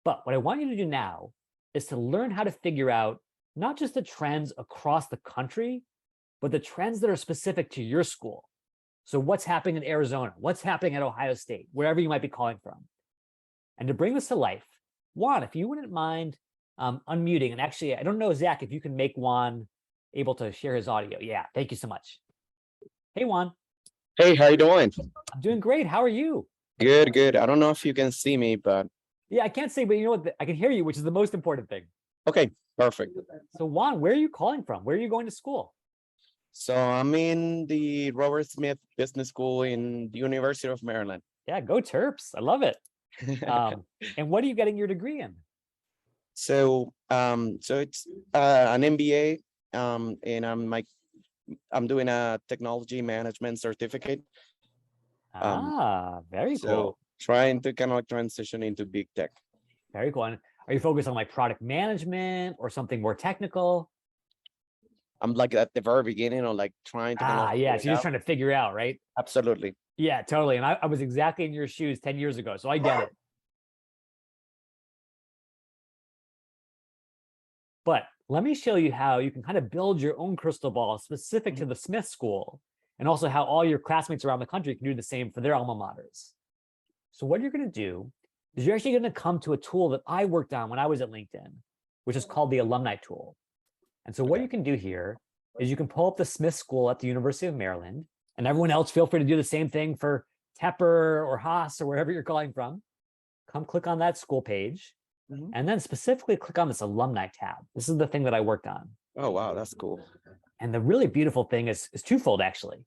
But what I want you to do now is to learn how to figure out not just the trends across the country, but the trends that are specific to your school. So what's happening in Arizona? What's happening at Ohio State? Wherever you might be calling from. And to bring this to life, Juan, if you wouldn't mind unmuting, and actually, I don't know, Zach, if you can make Juan able to share his audio. Yeah, thank you so much. Hey, Juan. Hey, how you doing? I'm doing great. How are you? Good, good. I don't know if you can see me, but Yeah, I can't say, but you know what? I can hear you, which is the most important thing. okay, perfect. So Juan, where are you calling from? Where are you going to school? So I'm in the Robert Smith Business School in the University of Maryland. Yeah, go Terps. I love it. And what are you getting your degree in? So it's an MBA, and I'm doing a technology management certificate. Very So cool. trying to kind of like transition into big tech. Very cool. And are you focused on like product management or something more technical? I'm like at the very beginning of like trying to kind of Yeah. figure So it you're just out. trying to figure it out, right? Absolutely. Yeah, totally. And I was exactly in your shoes 10 years ago. So I get it. But let me show you how you can kind of build your own crystal ball specific to the Smith School, and also how all your classmates around the country can do the same for their alma maters. So what you're going to do is you're actually going to come to a tool that I worked on when I was at LinkedIn, which is called the alumni tool. And so what you can do here is you can pull up the Smith School at the University of Maryland, and everyone else feel free to do the same thing for Tepper or Haas or wherever you're calling from. Come click on that school page, and then specifically click on this alumni tab. This is the thing that I worked on. Oh, wow, that's cool. And the really beautiful thing is twofold, actually.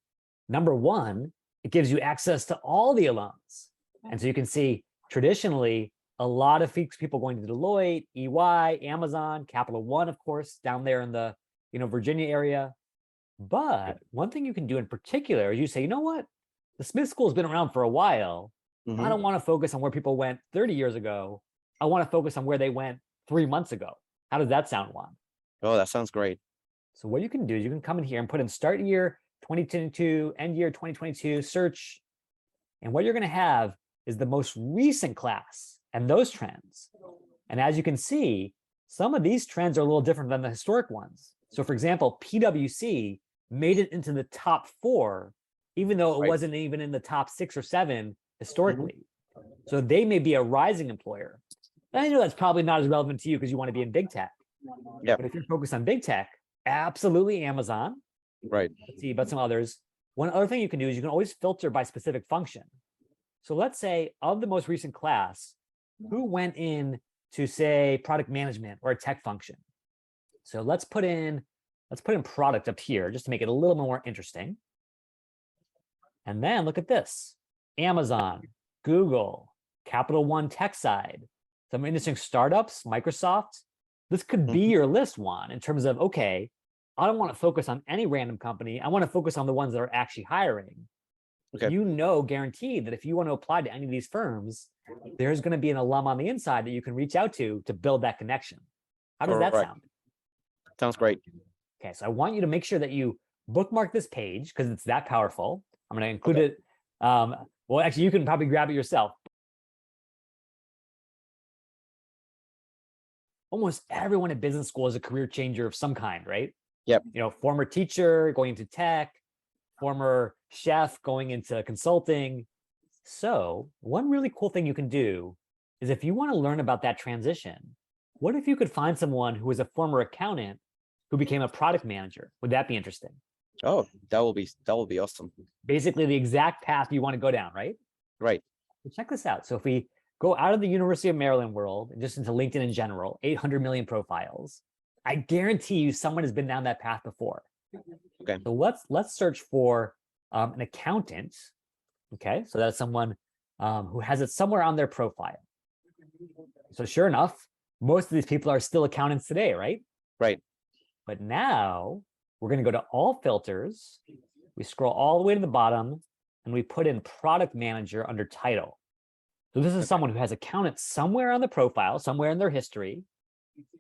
Number one, it gives you access to all the alums. And so you can see traditionally a lot of people going to Deloitte, EY, Amazon, Capital One, of course, down there in the Virginia area. But one thing you can do in particular is you say, you know what? The Smith School has been around for a while. I don't want to focus on where people went 30 years ago. I want to focus on where they went 3 months ago. How does that sound, Juan? Oh, that sounds great. So what you can do is you can come in here and put in start year 2022, end year 2022, search. And what you're going to have is the most recent class and those trends. And as you can see, some of these trends are a little different than the historic ones. So for example, PwC made it into the top 4, even though it wasn't even in the top 6 or 7 historically. So they may be a rising employer. And I know that's probably not as relevant to you because you want to be in big tech. Yeah. But if you're focused on big tech, absolutely Amazon. Right. Let's see, but some others. One other thing you can do is you can always filter by specific function. So let's say of the most recent class, who went in to say product management or a tech function? So let's put in product up here just to make it a little more interesting. And then look at this. Amazon, Google, Capital One tech side, some interesting startups, Microsoft. This could be your list, Juan, in terms of, okay, I don't want to focus on any random company. I want to focus on the ones that are actually hiring. Okay. Guaranteed that if you want to apply to any of these firms, there's going to be an alum on the inside that you can reach out to build that connection. How does that sound? Sounds great. Okay, so I want you to make sure that you bookmark this page because it's that powerful. I'm going to include it. Well, actually, you can probably grab it yourself. Almost everyone at business school is a career changer of some kind, right? Yep. Former teacher going into tech, former chef going into consulting. So one really cool thing you can do is if you want to learn about that transition, what if you could find someone who was a former accountant who became a product manager? Would that be interesting? Oh, that will be awesome. Basically the exact path you want to go down, right? Right. So check this out. So if we go out of the University of Maryland world and just into LinkedIn in general, 800 million profiles, I guarantee you someone has been down that path before. Okay. So let's search for an accountant. Okay, so that's someone who has it somewhere on their profile. So sure enough, most of these people are still accountants today, right? Right. But now we're going to go to all filters. We scroll all the way to the bottom and we put in product manager under title. So this is someone who has accountant somewhere on the profile, somewhere in their history,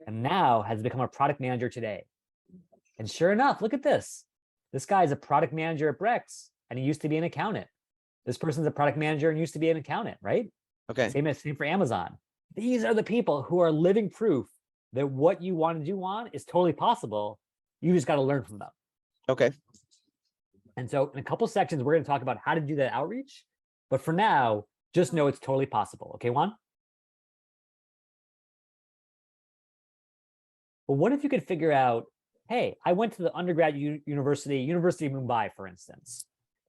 and now has become a product manager today. And sure enough, look at this. This guy is a product manager at Brex, and he used to be an accountant. This person's a product manager and used to be an accountant, right? Okay. Same for Amazon. these are the people who are living proof that what you want to do on is totally possible. You just got to learn from them. Okay. And so in a couple sections, we're going to talk about how to do that outreach. But for now, just know it's totally possible. Okay, Juan? But what if you could figure out, hey, I went to the undergrad University of Mumbai, for instance.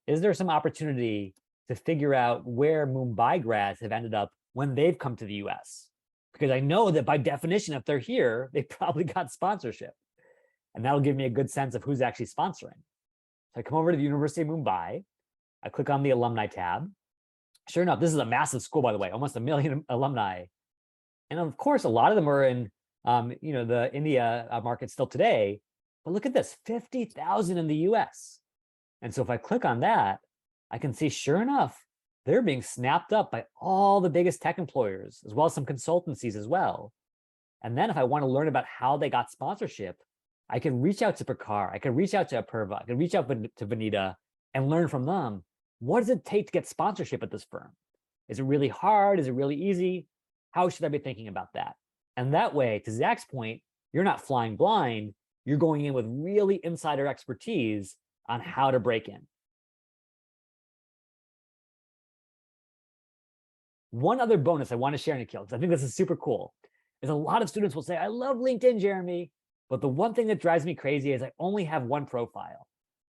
Is there some opportunity to figure out where Mumbai grads have ended up when they've come to the US? Because I know that by definition, if they're here, they probably got sponsorship. And that'll give me a good sense of who's actually sponsoring. So I come over to the University of Mumbai. I click on the alumni tab. Sure enough, this is a massive school, by the way, almost 1 million alumni. And of course, a lot of them are in the India market still today. But look at this, 50,000 in the US. And so if I click on that, I can see, sure enough, they're being snapped up by all the biggest tech employers, as well as some consultancies as well. And then if I want to learn about how they got sponsorship, I can reach out to Prakar, I can reach out to Apurva, I can reach out to Vanita and learn from them. What does it take to get sponsorship at this firm? Is it really hard? Is it really easy? How should I be thinking about that? And that way, to Zach's point, you're not flying blind. You're going in with really insider expertise on how to break in. One other bonus I want to share, Nikhil, because I think this is super cool, is a lot of students will say, I love LinkedIn, Jeremy, but the one thing that drives me crazy is I only have one profile.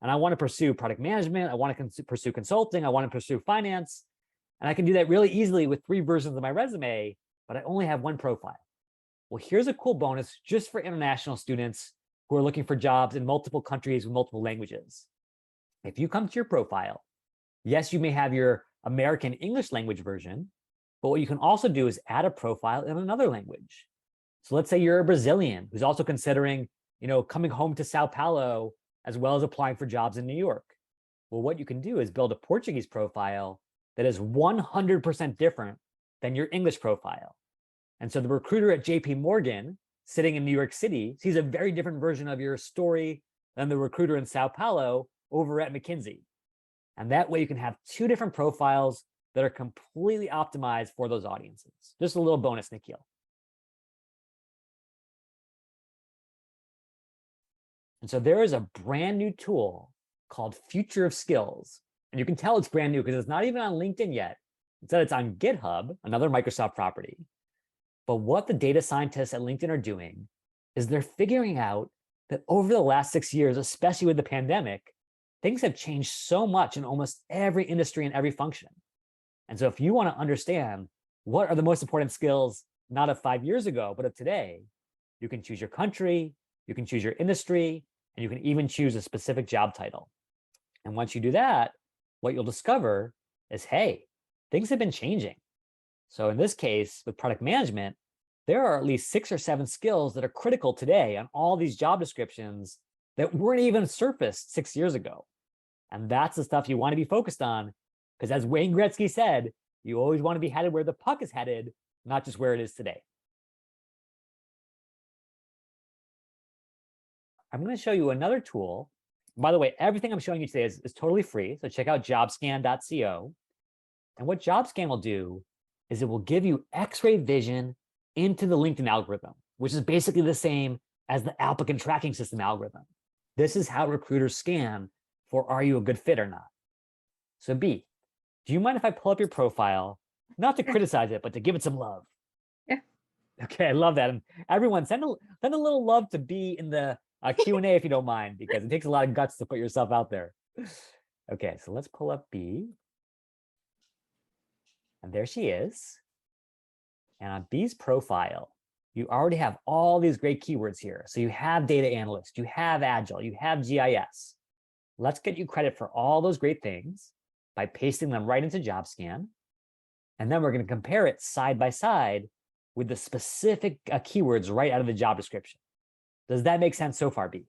And I want to pursue product management, I want to pursue consulting, I want to pursue finance. And I can do that really easily with 3 versions of my resume, but I only have one profile. Well, here's a cool bonus just for international students who are looking for jobs in multiple countries with multiple languages. If you come to your profile, yes, you may have your American English language version, but what you can also do is add a profile in another language. So let's say you're a Brazilian who's also considering, coming home to Sao Paulo, as well as applying for jobs in New York. Well, what you can do is build a Portuguese profile that is 100% different than your English profile. And so the recruiter at JP Morgan sitting in New York City sees a very different version of your story than the recruiter in Sao Paulo over at McKinsey. And that way you can have 2 different profiles that are completely optimized for those audiences. Just a little bonus, Nikhil. And so there is a brand new tool called Future of Skills. And you can tell it's brand new because it's not even on LinkedIn yet. Instead, it's on GitHub, another Microsoft property. But what the data scientists at LinkedIn are doing is they're figuring out that over the last 6 years, especially with the pandemic, things have changed so much in almost every industry and every function. And so if you want to understand what are the most important skills, not of 5 years ago, but of today, you can choose your country, you can choose your industry, and you can even choose a specific job title. And once you do that, what you'll discover is, hey, things have been changing. So in this case, with product management, there are at least 6 or 7 skills that are critical today on all these job descriptions that weren't even surfaced 6 years ago. And that's the stuff you want to be focused on, because as Wayne Gretzky said, you always want to be headed where the puck is headed, not just where it is today. I'm going to show you another tool. By the way, everything I'm showing you today is totally free. So check out jobscan.co. And what JobScan will do is it will give you X-ray vision into the LinkedIn algorithm, which is basically the same as the applicant tracking system algorithm. This is how recruiters scan for, are you a good fit or not? So B, do you mind if I pull up your profile, not to criticize it, but to give it some love? Yeah. Okay, I love that. And everyone, send a little love to B in the Q&A if you don't mind, because it takes a lot of guts to put yourself out there. Okay, so let's pull up B. And there she is. And on B's profile, you already have all these great keywords here. So you have data analyst, you have agile, you have GIS. Let's get you credit for all those great things by pasting them right into JobScan. And then we're going to compare it side by side with the specific keywords right out of the job description. Does that make sense so far, B?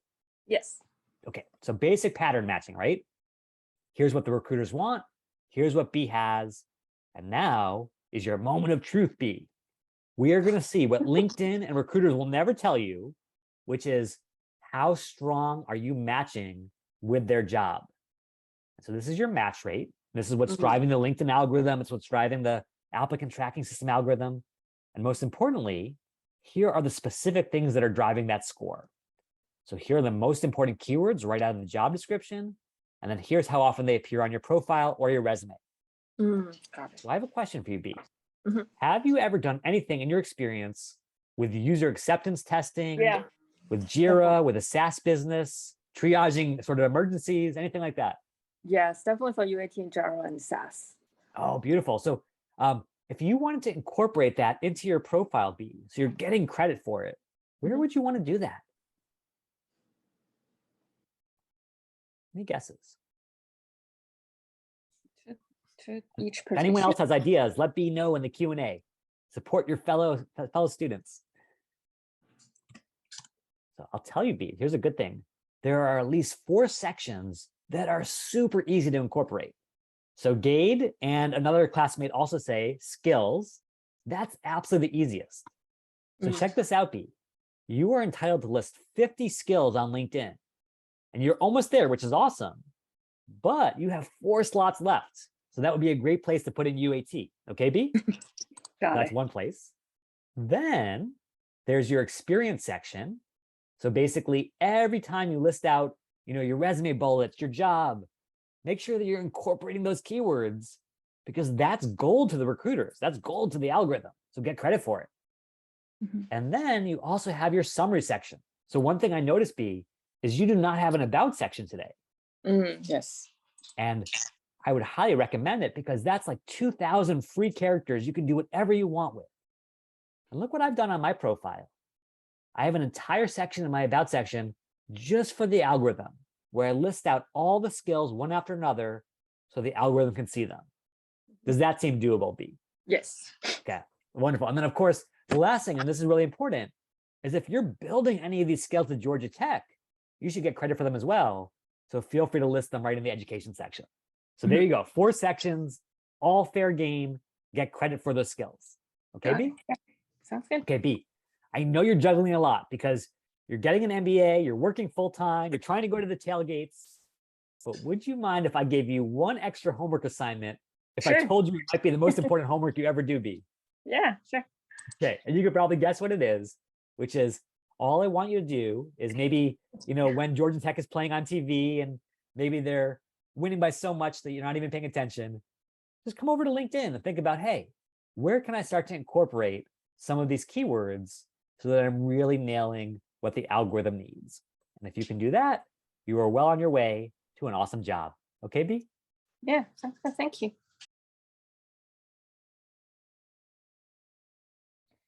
Yes. Okay, so basic pattern matching, right? Here's what the recruiters want. Here's what B has. And now is your moment of truth, B. We are going to see what LinkedIn and recruiters will never tell you, which is how strong are you matching with their job? So this is your match rate. This is what's driving the LinkedIn algorithm. It's what's driving the applicant tracking system algorithm. And most importantly, here are the specific things that are driving that score. So here are the most important keywords right out of the job description. And then here's how often they appear on your profile or your resume. Got it. So I have a question for you, B. Mhm. Have you ever done anything in your experience with user acceptance testing, Yeah. with Jira, with a SaaS business, triaging sort of emergencies, anything like that? Yes, definitely for UAT and Jira and SaaS. Oh, beautiful. So if you wanted to incorporate that into your profile, B, so you're getting credit for it, where Mhm. would you want to do that? Any guesses? To each If anyone position. else has ideas, let B know in the Q&A. Support your fellow students. So I'll tell you, B, here's a good thing. There are at least 4 sections that are super easy to incorporate. So Gade and another classmate also say skills. That's absolutely the easiest. So check this out, B. You are entitled to list 50 skills on LinkedIn. And you're almost there, which is awesome. But you have 4 slots left. So that would be a great place to put in UAT. Okay, B? Got That's it. one place. Then there's your experience section. So basically, every time you list out, your resume bullets, your job, make sure that you're incorporating those keywords because that's gold to the recruiters. That's gold to the algorithm. So get credit for it. Mhm. And then you also have your summary section. So one thing I noticed, B, is you do not have an about section today. Yes. And I would highly recommend it because that's like 2,000 free characters you can do whatever you want with. And look what I've done on my profile. I have an entire section in my about section just for the algorithm, where I list out all the skills one after another so the algorithm can see them. Does that seem doable, B? Yes. Okay, wonderful. And then of course, the last thing, and this is really important, is if you're building any of these skills at Georgia Tech, you should get credit for them as well. So feel free to list them right in the education section. So there you go, 4 sections, all fair game, get credit for those skills. Okay, Got B? it. Yeah. Sounds good. Okay, B, I know you're juggling a lot because you're getting an MBA, you're working full-time, you're trying to go to the tailgates, but would you mind if I gave you one extra homework assignment if I Sure. told you it might be the most important homework you ever do, B? Yeah, sure. Okay, and you could probably guess what it is, which is all I want you to do is maybe, when Georgia Tech is playing on TV and maybe they're winning by so much that you're not even paying attention, just come over to LinkedIn and think about, hey, where can I start to incorporate some of these keywords so that I'm really nailing what the algorithm needs? And if you can do that, you are well on your way to an awesome job. Okay, B? Yeah, sounds good. Thank you.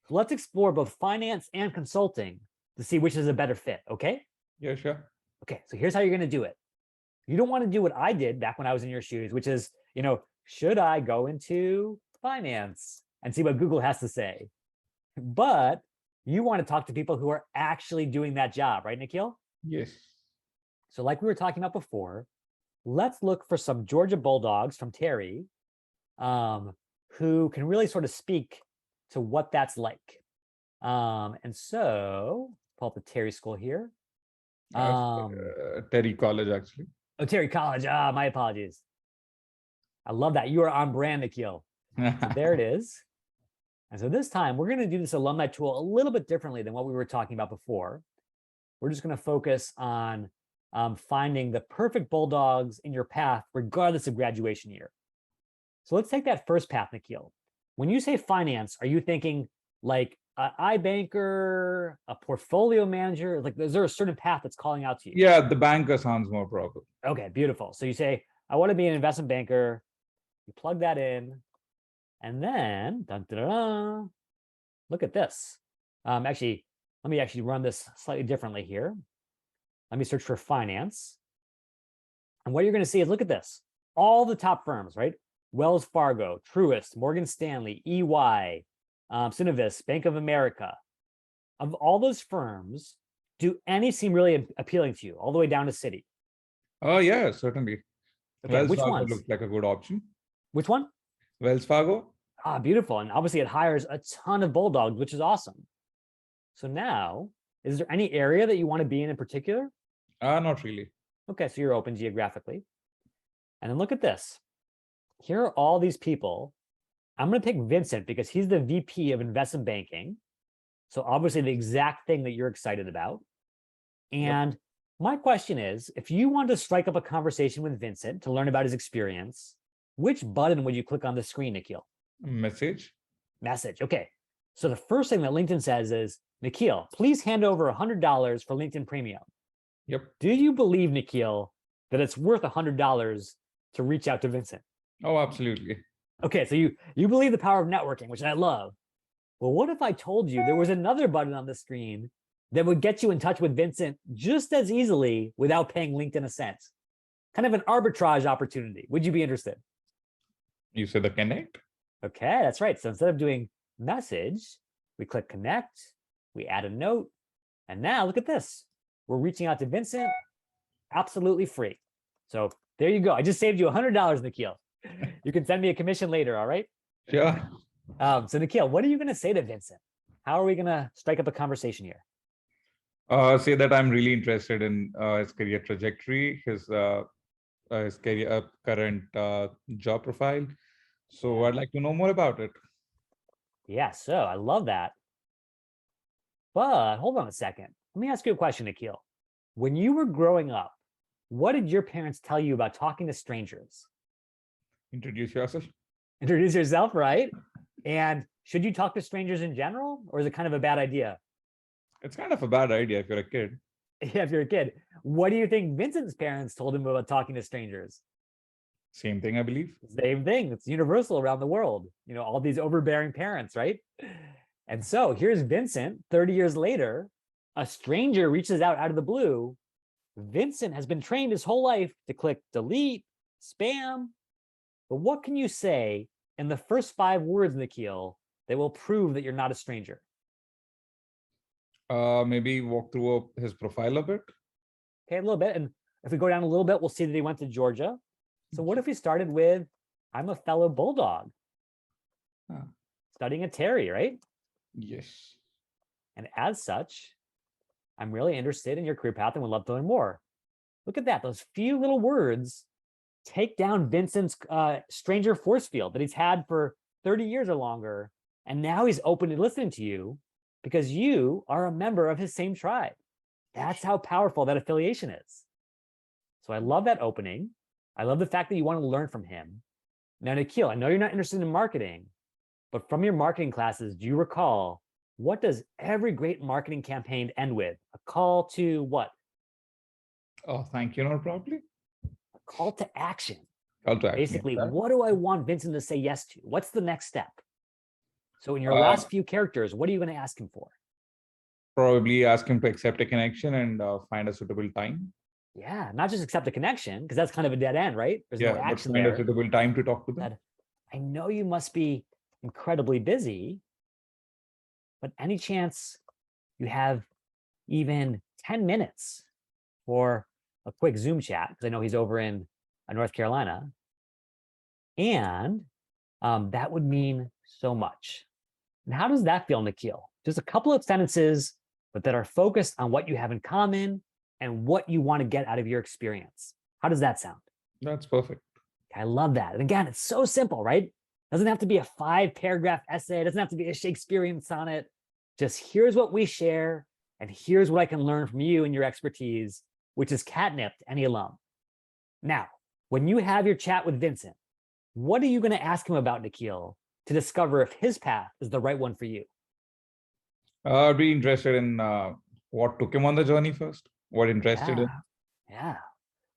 So let's explore both finance and consulting to see which is a better fit, okay? Yeah, sure. Okay, so here's how you're gonna do it. You don't want to do what I did back when I was in your shoes, which is, should I go into finance and see what Google has to say? But you want to talk to people who are actually doing that job, right, Nikhil? Yes. So like we were talking about before, let's look for some Georgia Bulldogs from Terry who can really sort of speak to what that's like. And so pull up the Terry School here. Terry College, actually. Oh, Terry College. My apologies. I love that. You are on brand, Nikhil. So there it is. And so this time we're going to do this alumni tool a little bit differently than what we were talking about before. We're just going to focus on finding the perfect Bulldogs in your path, regardless of graduation year. So let's take that first path, Nikhil. When you say finance, are you thinking like an iBanker, a portfolio manager? Like, is there a certain path that's calling out to you? Yeah, the banker sounds more proper. Okay, beautiful. So you say, I want to be an investment banker. You plug that in, and then look at this. Actually, let me actually run this slightly differently here. Let me search for finance. And what you're going to see is, look at this. All the top firms, right? Wells Fargo, Truist, Morgan Stanley, EY, Synovus, Bank of America. Of all those firms, do any seem really appealing to you, all the way down to Citi? Oh, yeah, certainly. Okay, Wells which Fargo ones? looks like a good option. Which one? Wells Fargo? Ah, beautiful. And obviously it hires a ton of Bulldogs, which is awesome. So now, is there any area that you want to be in particular? Not really. Okay, so you're open geographically. And then look at this. Here are all these people I'm going to pick Vincent because he's the VP of investment banking. So obviously the exact thing that you're excited about. And my question is, if you want to strike up a conversation with Vincent to learn about his experience, which button would you click on the screen, Nikhil? Message. Message. Okay. So the first thing that LinkedIn says is, Nikhil, please hand over $100 for LinkedIn Premium. Yep. Do you believe, Nikhil, that it's worth $100 to reach out to Vincent? Oh, absolutely. Okay, so you believe the power of networking, which I love. Well, what if I told you there was another button on the screen that would get you in touch with Vincent just as easily without paying LinkedIn a cent? Kind of an arbitrage opportunity. Would you be interested? You said the connect? Okay, that's right. So instead of doing message, we click connect, we add a note, and now look at this. We're reaching out to Vincent absolutely free. So there you go. I just saved you $100, Nikhil. You can send me a commission later, all right? Sure. So Nikhil, what are you going to say to Vincent? How are we going to strike up a conversation here? Say that I'm really interested in his career trajectory, his career current job profile. So I'd like to know more about it. Yeah, so I love that. But hold on a second. Let me ask you a question, Nikhil. When you were growing up, what did your parents tell you about talking to strangers? Introduce yourself. Introduce yourself, right? And should you talk to strangers in general, or is it kind of a bad idea? It's kind of a bad idea if you're a kid. Yeah, if you're a kid. What do you think Vincent's parents told him about talking to strangers? Same thing, I believe. Same thing. It's universal around the world. You know, all these overbearing parents, right? And so here's Vincent, 30 years later, a stranger reaches out of the blue. Vincent has been trained his whole life to click delete, spam. But what can you say in the first 5 words, Nikhil, that will prove that you're not a stranger? Maybe walk through his profile a bit. Okay, a little bit. And if we go down a little bit, we'll see that he went to Georgia. So what if we started with, I'm a fellow Bulldog, studying at Terry, right? Yes. And as such, I'm really interested in your career path and would love to learn more. Look at that. Those few little words take down Vincent's stranger force field that he's had for 30 years or longer. And now he's open to listening to you because you are a member of his same tribe. That's how powerful that affiliation is. So I love that opening. I love the fact that you want to learn from him. Now, Nikhil, I know you're not interested in marketing, but from your marketing classes, do you recall, what does every great marketing campaign end with? A call to what? Oh, thank you, not probably. A call to action. Call to action. Basically, what do I want Vincent to say yes to? What's the next step? So in your last few characters, what are you going to ask him for? Probably ask him to accept a connection and find a suitable time. Yeah, not just accept a connection, because that's kind of a dead end, right? There's no action find there. a suitable time to talk to them. I know you must be incredibly busy, but any chance you have even 10 minutes for a quick Zoom chat, because I know he's over in North Carolina, and that would mean so much. And how does that feel, Nikhil? Just a couple of sentences, but that are focused on what you have in common and what you want to get out of your experience. How does that sound? That's perfect. I love that. And again, it's so simple, right? Doesn't have to be a 5-paragraph essay. It doesn't have to be a Shakespearean sonnet. Just here's what we share, and here's what I can learn from you and your expertise, which is catnip to any alum. Now, when you have your chat with Vincent, what are you going to ask him about, Nikhil, to discover if his path is the right one for you? I'd be interested in what took him on the journey first. What interested him. Yeah.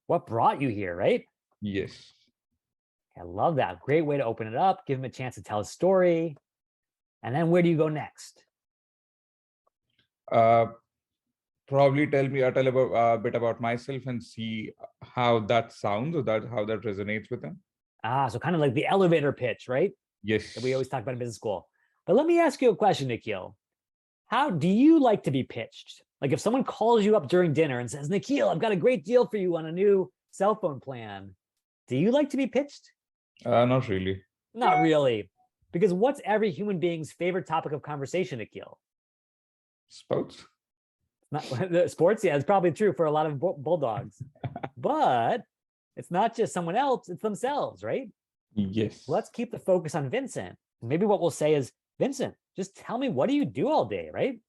What brought you here, right? Yes. I love that. Great way to open it up. Give him a chance to tell his story. And then where do you go next? Probably tell about a bit about myself and see how that sounds or how that resonates with him. So kind of like the elevator pitch, right? Yes. That we always talk about in business school. But let me ask you a question, Nikhil. How do you like to be pitched? Like if someone calls you up during dinner and says, Nikhil, I've got a great deal for you on a new cell phone plan. Do you like to be pitched? Not really. Not really. Because what's every human being's favorite topic of conversation, Nikhil? Sports? Not sports. Yeah, it's probably true for a lot of bulldogs. But it's not just someone else, it's themselves, right? Yes. Let's keep the focus on Vincent. Maybe what we'll say is, Vincent, just tell me, what do you do all day, right?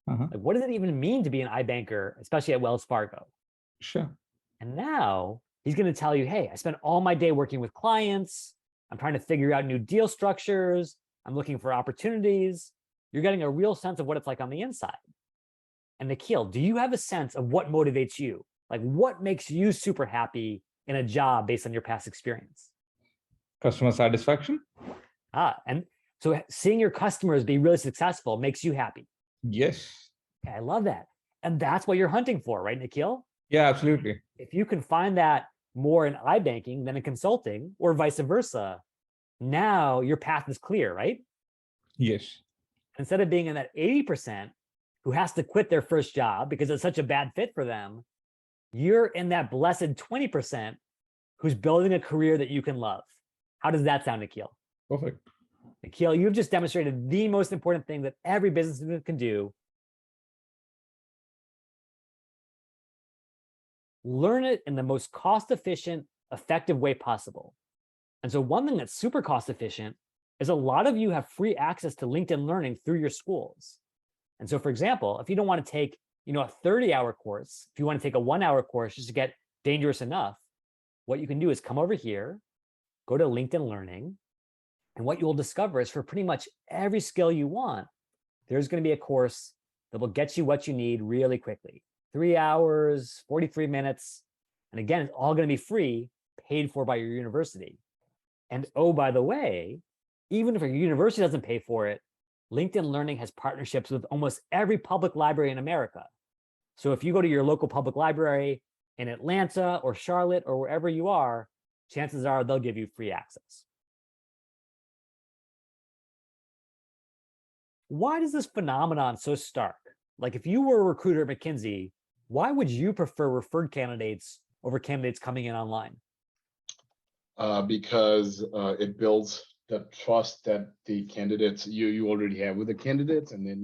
Uh-huh. Like, what does it even mean to be an iBanker, especially at Wells Fargo? Sure. And now he's going to tell you, hey, I spend all my day working with clients. I'm trying to figure out new deal structures. I'm looking for opportunities. You're getting a real sense of what it's like on the inside. And Nikhil, do you have a sense of what motivates you? Like, what makes you super happy in a job based on your past experience? Customer satisfaction? And so seeing your customers be really successful makes you happy. Yes. Okay, I love that. And that's what you're hunting for, right, Nikhil? Yeah, absolutely. If you can find that more in iBanking than in consulting, or vice versa, now your path is clear, right? Yes. Instead of being in that 80% who has to quit their first job because it's such a bad fit for them, you're in that blessed 20% who's building a career that you can love. How does that sound, Nikhil? Perfect. Nikhil, you've just demonstrated the most important thing that every business can do. Learn it in the most cost-efficient, effective way possible. And so one thing that's super cost-efficient is a lot of you have free access to LinkedIn Learning through your schools. And so, for example, if you don't want to take, a 30-hour course, if you want to take a 1-hour course just to get dangerous enough, what you can do is come over here, go to LinkedIn Learning, and what you will discover is for pretty much every skill you want, there's going to be a course that will get you what you need really quickly. 3 hours, 43 minutes. And again, it's all going to be free, paid for by your university. And oh, by the way, even if your university doesn't pay for it, LinkedIn Learning has partnerships with almost every public library in America. So if you go to your local public library in Atlanta or Charlotte or wherever you are, chances are they'll give you free access. Why is this phenomenon so stark? Like, if you were a recruiter at McKinsey, why would you prefer referred candidates over candidates coming in online? Because it builds the trust that the candidates you already have with the candidates, and then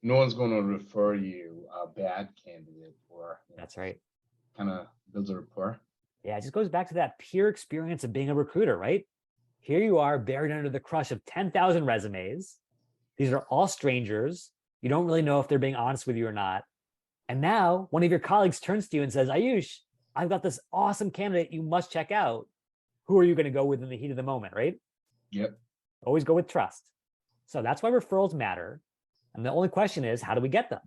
no one's going to refer you a bad candidate, or That's right. kind of builds a rapport. Yeah, it just goes back to that peer experience of being a recruiter, right? Here you are buried under the crush of 10,000 resumes. These are all strangers. You don't really know if they're being honest with you or not. And now one of your colleagues turns to you and says, Ayush, I've got this awesome candidate you must check out. Who are you going to go with in the heat of the moment, right? Yep. Always go with trust. So that's why referrals matter. And the only question is, how do we get them?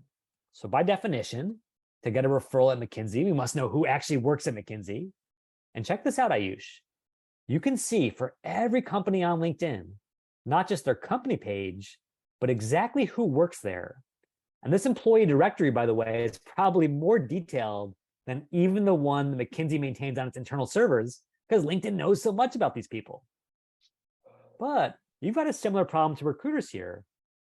So by definition, to get a referral at McKinsey, we must know who actually works at McKinsey. And check this out, Ayush. You can see for every company on LinkedIn, not just their company page, but exactly who works there. And this employee directory, by the way, is probably more detailed than even the one that McKinsey maintains on its internal servers, because LinkedIn knows so much about these people. But you've got a similar problem to recruiters here,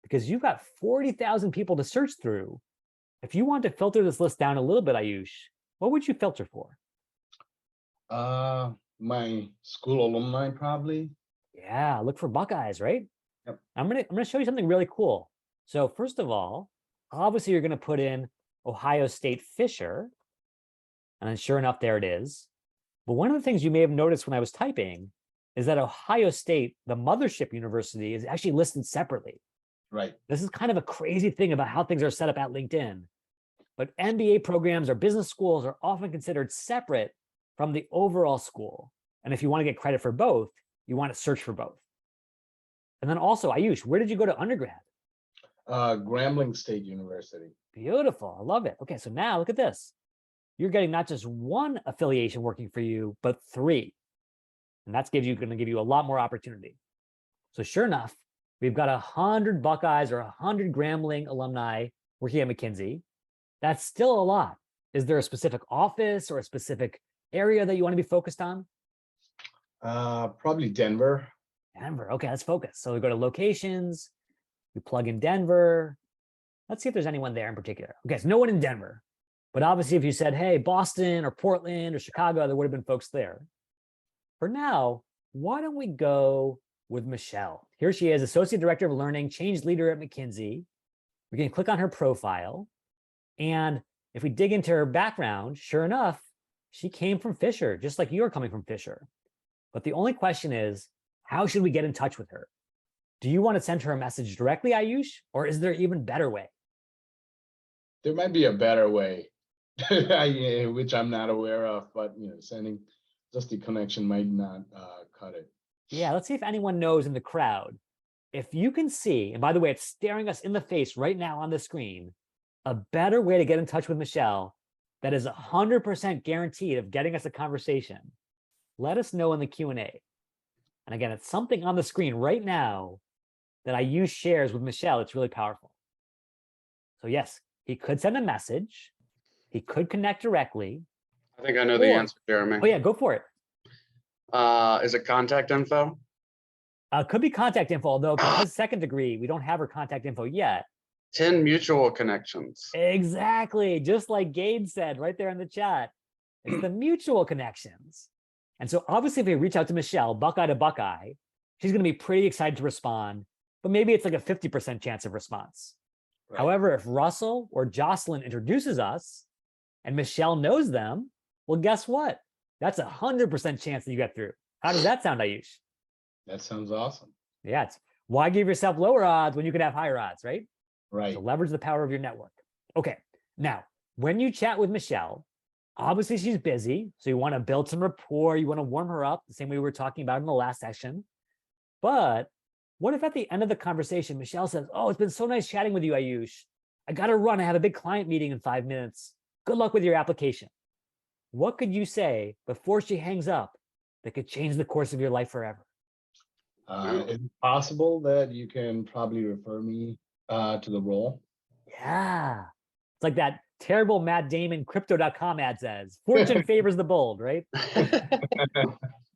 because you've got 40,000 people to search through. If you want to filter this list down a little bit, Ayush, what would you filter for? My school alumni, probably. Yeah, look for Buckeyes, right? Yep. I'm gonna show you something really cool. So first of all, obviously you're gonna put in Ohio State Fisher, and then sure enough, there it is. But one of the things you may have noticed when I was typing is that Ohio State, the mothership university, is actually listed separately. Right. This is kind of a crazy thing about how things are set up at LinkedIn. But MBA programs or business schools are often considered separate from the overall school. And if you want to get credit for both, you want to search for both. And then also, Ayush, where did you go to undergrad? Grambling State University. Beautiful. I love it. Okay, so now look at this. You're getting not just one affiliation working for you, but 3. And that's going to give you a lot more opportunity. So sure enough, we've got 100 Buckeyes or 100 Grambling alumni working at McKinsey. That's still a lot. Is there a specific office or a specific area that you want to be focused on? Probably Denver. Denver. Okay, let's focus. So we go to locations. We plug in Denver. Let's see if there's anyone there in particular. Okay, so no one in Denver. But obviously, if you said, hey, Boston or Portland or Chicago, there would have been folks there. For now, why don't we go with Michelle? Here she is, Associate Director of Learning, Change Leader at McKinsey. We can click on her profile. And if we dig into her background, sure enough, she came from Fisher, just like you're coming from Fisher. But the only question is, How should we get in touch with her? Do you want to send her a message directly, Ayush, or is there an even better way? There might be a better way, which I'm not aware of, but sending just the connection might not cut it. Yeah, let's see if anyone knows in the crowd. If you can see, and by the way, it's staring us in the face right now on the screen, a better way to get in touch with Michelle that is 100% guaranteed of getting us a conversation, let us know in the Q&A. And again, it's something on the screen right now that Ayush shares with Michelle. It's really powerful. So yes, he could send a message. He could connect directly. I think I know the Or- answer, Jeremy. Oh yeah, go for it. Is it contact info? Could be contact info, although because second degree, we don't have her contact info yet. 10 mutual connections. Exactly. Just like Gabe said right there in the chat. It's the mutual connections. And so obviously if we reach out to Michelle, Buckeye to Buckeye, she's going to be pretty excited to respond, but maybe it's like a 50% chance of response. Right. However, if Russell or Jocelyn introduces us and Michelle knows them, well, guess what? That's 100% chance that you get through. How does that sound, Ayush? That sounds awesome. Yeah. It's, why give yourself lower odds when you could have higher odds, right? Right. So leverage the power of your network. Okay. Now, when you chat with Michelle, obviously she's busy. So you want to build some rapport. You want to warm her up the same way we were talking about in the last session. But what if at the end of the conversation, Michelle says, oh, it's been so nice chatting with you, Ayush. I got to run. I have a big client meeting in 5 minutes. Good luck with your application. What could you say before she hangs up that could change the course of your life forever? Is it possible that you can probably refer me to the role? Yeah. It's like that terrible Matt Damon crypto.com ad says, fortune favors the bold, right?